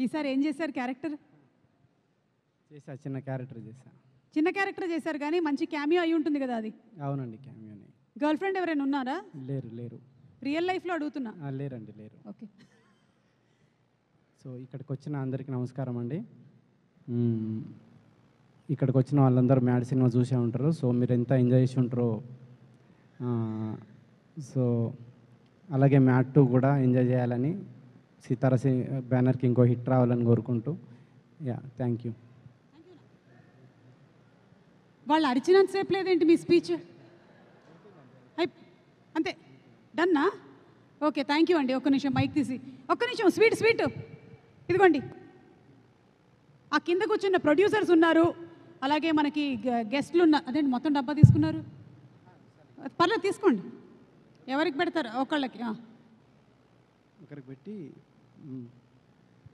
ఈసారి ఏం చేశారు క్యారెక్టర్? చేసా, చిన్న క్యారెక్టర్ చేసా. చిన్న క్యారెక్టర్ చేశారు కానీ మంచి క్యామియో అయి ఉంటుంది కదా అది. అవునండి, క్యామియోని. గర్ల్ ఫ్రెండ్ ఎవరైనా ఉన్నారా? లేరు లేరు. రియల్ లైఫ్లో అడుగుతున్నా. లేరండి, లేరు. ఓకే. సో ఇక్కడికి వచ్చిన అందరికీ నమస్కారం అండి. ఇక్కడికి వచ్చిన వాళ్ళందరూ మ్యాడ్ సినిమా చూసే ఉంటారు. సో మీరు ఎంత ఎంజాయ్ చేసి ఉంటారో, సో అలాగే మ్యాడ్ 2 కూడా ఎంజాయ్ చేయాలని, సితారా బ్యానర్కి ఇంకో హిట్ రావాలని కోరుకుంటూ, థ్యాంక్ యూ. వాళ్ళు అరిచినంతసేపు లేదేంటి మీ స్పీచ్? అంతే, డన్నా? ఓకే, థ్యాంక్ యూ అండి. ఒక్క నిమిషం మైక్ తీసి, ఒక్క నిమిషం. స్వీట్ ఇదిగోండి. ఆ కింద కూర్చున్న ప్రొడ్యూసర్స్ ఉన్నారు, అలాగే మనకి గెస్ట్లు ఉన్నారు. అదేంటి మొత్తం డబ్బా తీసుకున్నారు? పర్లేదు తీసుకోండి. ఎవరికి పెడతారు? ఒకళ్ళకి ఒకరికి పెట్టి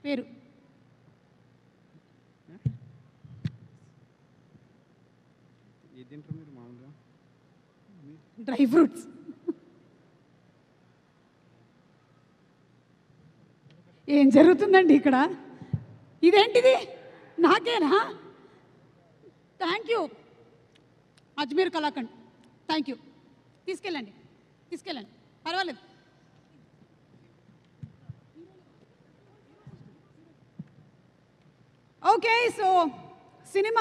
పేరు మీరు మామూలుగా డ్రై ఫ్రూట్స్. ఏం జరుగుతుందండి ఇక్కడ? ఇదేంటిది? నాకేనా? Thank you Ajmer kalakand, thank you. తీసుకెళ్ళండి పర్వాలేదు. Okay, so cinema